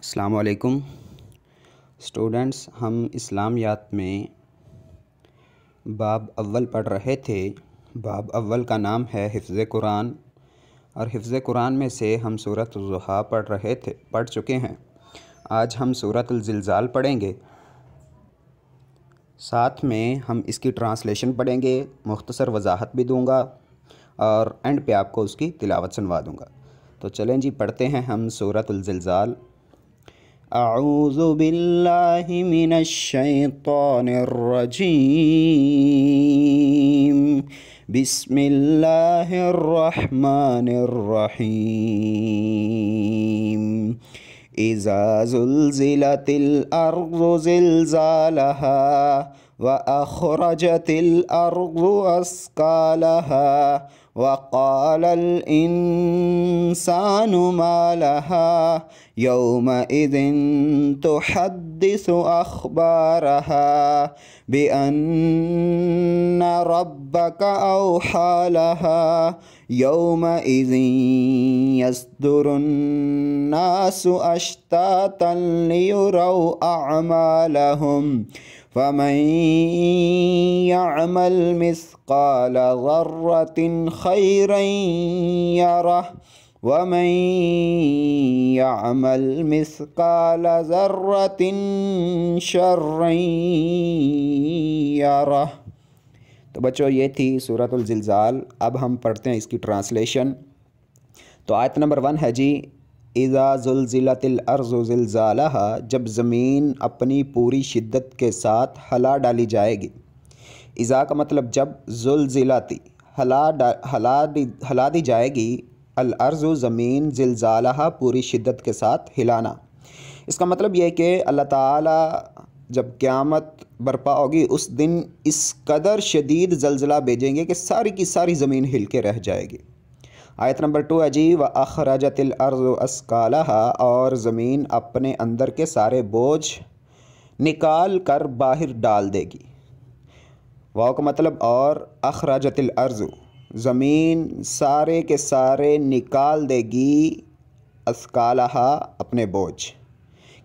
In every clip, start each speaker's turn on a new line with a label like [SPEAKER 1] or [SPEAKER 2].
[SPEAKER 1] السلام علیکم اسٹوڈنٹس، ہم اسلامیات میں باب اول پڑھ رہے تھے۔ باب اول کا نام ہے حفظ قرآن، اور حفظ قرآن میں سے ہم سورۃ الضحیٰ پڑھ چکے ہیں۔ آج ہم سورۃ الزلزال پڑھیں گے، ساتھ میں ہم اس کی ٹرانسلیشن پڑھیں گے، مختصر وضاحت بھی دوں گا اور اینڈ پہ آپ کو اس کی تلاوت سنوا دوں گا۔ تو چلیں جی، پڑھتے ہیں ہم سورۃ الزلزال۔ اعوذ باللہ من الشیطان الرجیم، بسم اللہ الرحمن الرحیم۔ اذا زلزلت الارض زلزالها واخرجت الارض اثقالها وقال الانسان ما لها يومئذ تحدث اخبارها بان ربك اوحى لها يومئذ يصدر الناس اشتاتا ليروا اعمالهم فمن يعمل مثقال ذرة خيرا يره ومن يعمل مثقال ذرة شرا يره۔ تو بچوں، یہ تھی سورۃ الزلزال۔ اب ہم پڑھتے ہیں اس کی ٹرانسلیشن۔ تو آیت نمبر 1 ہے جی، اذا زلزلت الارض زلزالها، جب زمین اپنی پوری شدت کے ساتھ ہلا ڈالی جائے گی۔ اذا کا مطلب جب، زلزلاتی ہلا دی جائے گی، الارض زمین، زلزالها پوری شدت کے ساتھ ہلانا۔ اس کا مطلب یہ کہ اللہ تعالیٰ جب قیامت برپا ہوگی اس دن اس قدر شدید زلزلہ بھیجیں گے کہ ساری کی ساری زمین ہل کے رہ جائے گی۔ آیت نمبر 2 ہے جی، وَأَخْرَجَتِ الْأَرْضُ أَثْقَالَهَا، اور زمین اپنے اندر کے سارے بوجھ نکال کر باہر ڈال دے گی۔ واو کا مطلب اور، اخرجت الارض، زمین سارے کے سارے نکال دے گی، اثقالہا، اپنے بوجھ۔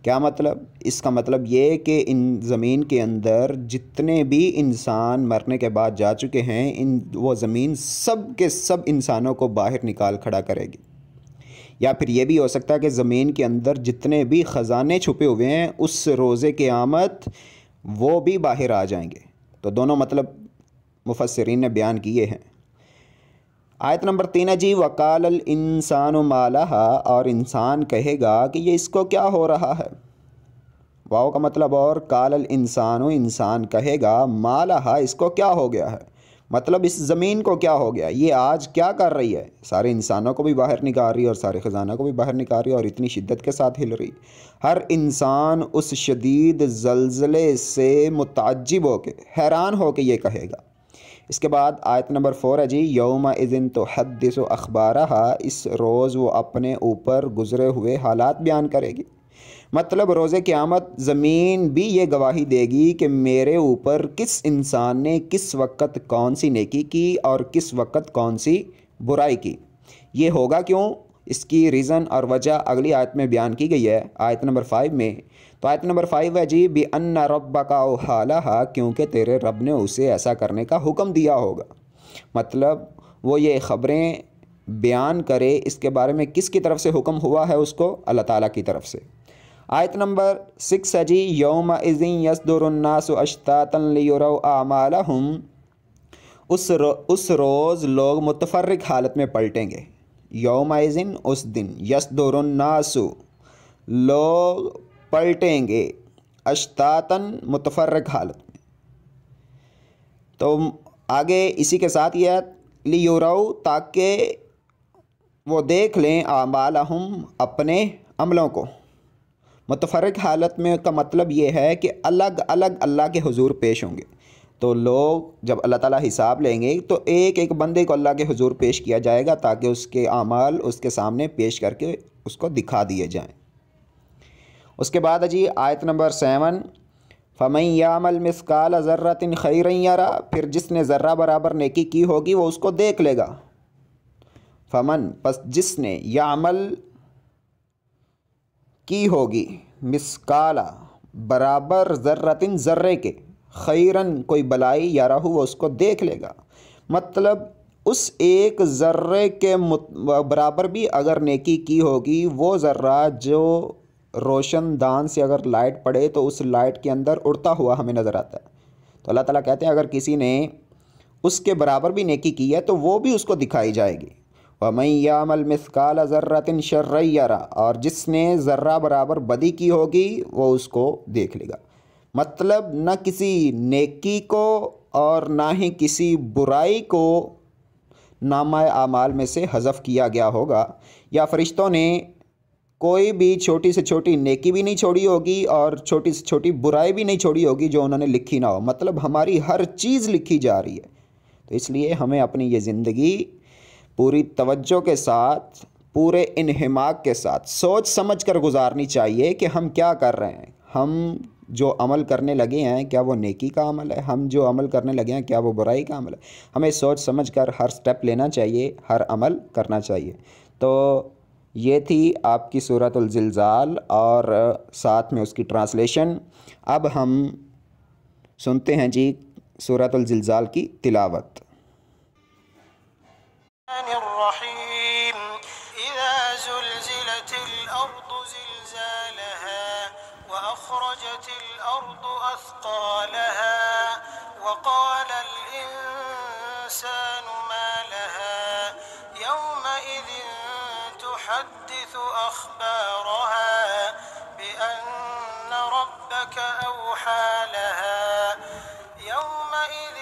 [SPEAKER 1] کیا مطلب؟ اس کا مطلب یہ کہ ان زمین کے اندر جتنے بھی انسان مرنے کے بعد جا چکے ہیں، وہ زمین سب کے سب انسانوں کو باہر نکال کھڑا کرے گی۔ یا پھر یہ بھی ہو سکتا ہے کہ زمین کے اندر جتنے بھی خزانے چھپے ہوئے ہیں اس روز قیامت وہ بھی باہر آ جائیں گے۔ تو دونوں مطلب مفسرین نے بیان کیے ہیں۔ آیت نمبر 3 ہے جی، وقال الانسان ما لها، اور انسان کہے گا کہ یہ اس کو کیا ہو رہا ہے۔ واو کا مطلب اور، قال الانسان، انسان کہے گا، ما لها، اس کو کیا ہو گیا ہے، مطلب اس زمین کو کیا ہو گیا، یہ آج کیا کر رہی ہے، سارے انسانوں کو بھی باہر نکال رہی ہے اور سارے خزانوں کو بھی باہر نکال رہی ہے اور اتنی شدت کے ساتھ ہل رہی۔ ہر انسان اس شدید زلزلے سے متعجب ہو کے، حیران ہو کے یہ کہے گا۔ اس کے بعد آیت نمبر 4 ہے جی، یومئذ تحدث اخبارہا، اس روز وہ اپنے اوپر گزرے ہوئے حالات بیان کرے گی۔ مطلب روز قیامت زمین بھی یہ گواہی دے گی کہ میرے اوپر کس انسان نے کس وقت کون سی نیکی کی اور کس وقت کون سی برائی کی۔ یہ ہوگا کیوں؟ اس کی ریزن اور وجہ اگلی آیت میں بیان کی گئی ہے، آیت نمبر 5 میں۔ تو آیت نمبر 5 ہے جی، بِأَنَّ رَبَّكَ أَوْحَىٰ لَهَا، کیونکہ تیرے رب نے اسے ایسا کرنے کا حکم دیا ہوگا۔ مطلب وہ یہ خبریں بیان کرے، اس کے بارے میں کس کی طرف سے حکم ہوا ہے اس کو؟ اللہ تعالیٰ کی طرف سے۔ آیت نمبر 6 ہے جی، یومئذ یصدر الناس اشتاتا لیروا اعمالہم، اس روز لوگ متفرق حالت میں پلٹیں گے۔ یومئذ، اس دن، یصدر الناس، لوگ پلٹیں گے، اشتاتاً، متفرق حالت میں۔ تو آگے اسی کے ساتھ یہ لیروا، تاکہ وہ دیکھ لیں، اعمالہم، اپنے عملوں کو۔ متفرق حالت میں کا مطلب یہ ہے کہ الگ الگ اللہ کے حضور پیش ہوں گے۔ تو لوگ جب اللہ تعالیٰ حساب لیں گے تو ایک ایک بندے کو اللہ کے حضور پیش کیا جائے گا تاکہ اس کے اعمال اس کے سامنے پیش کر کے اس کو دکھا دیے جائیں۔ اس کے بعد جی آیت نمبر 7، فَمَن يَعْمَلْ مِثْقَالَ ذَرَّةٍ خَيْرًا يَرَهُ، پھر جس نے ذرہ برابر نیکی کی ہوگی وہ اس کو دیکھ لے گا۔ فمن، پس جس نے، یعمل کی ہوگی مسکالہ برابر ذرتن ذرے کے خیرن کوئی بلائی یارہ وہ اس کو دیکھ لے گا، مطلب اس ایک ذرے کے برابر بھی اگر نیکی کی ہوگی، وہ ذرہ جو روشن دان سے اگر لائٹ پڑے تو اس لائٹ کے اندر اڑتا ہوا ہمیں نظر آتا ہے۔ تو اللہ تعالیٰ کہتے ہیں اگر کسی نے اس کے برابر بھی نیکی کی ہے تو وہ بھی اس کو دکھائی جائے گی۔ وَمَن يَعْمَلْ مِثْقَالَ ذَرَّةٍ شَرًّا يَرَهُ، اور جس نے ذرہ برابر بدی کی ہوگی وہ اس کو دیکھ لے گا۔ مطلب نہ کسی نیکی کو اور نہ ہی کسی برائی کو نامہ اعمال میں سے حذف کیا گیا ہوگا، یا فرشتوں نے کوئی بھی چھوٹی سے چھوٹی نیکی بھی نہیں چھوڑی ہوگی اور چھوٹی سے چھوٹی برائی بھی نہیں چھوڑی ہوگی جو انہوں نے لکھی نہ ہو، مطلب ہماری ہر چیز لکھی جا رہی ہے۔ تو اس لیے ہمیں اپنی یہ زندگی پوری توجہ کے ساتھ، پورے انہماک کے ساتھ سوچ سمجھ کر گزارنی چاہیے کہ ہم کیا کر رہے ہیں، ہم جو عمل کرنے لگے ہیں کیا وہ نیکی کا عمل ہے، ہم جو عمل کرنے لگے ہیں کیا وہ برائی کا عمل ہے۔ ہمیں سوچ سمجھ کر ہر سٹیپ لینا چاہیے، ہر عمل کرنا چاہیے۔ تو یہ تھی آپ کی سورۃ الزلزال اور ساتھ میں اس کی ٹرانسلیشن۔ اب ہم سنتے ہیں جی سورۃ الزلزال کی تلاوت۔
[SPEAKER 2] الرحیم اذا زلزلت الارض زلزالها واخرجت الارض اثقالها وقال الانسان ما لها يومئذ تحدث اخبارها بان ربك اوحى لها يومئذ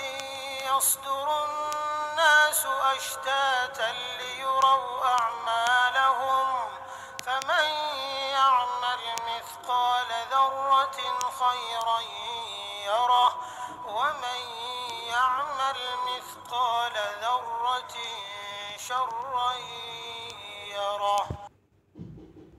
[SPEAKER 2] يصدر الناس أشتاتا ليروا أعمالهم فمن يعمل مثقال ذرة خيرا يره ومن يعمل مثقال ذرة شرا يره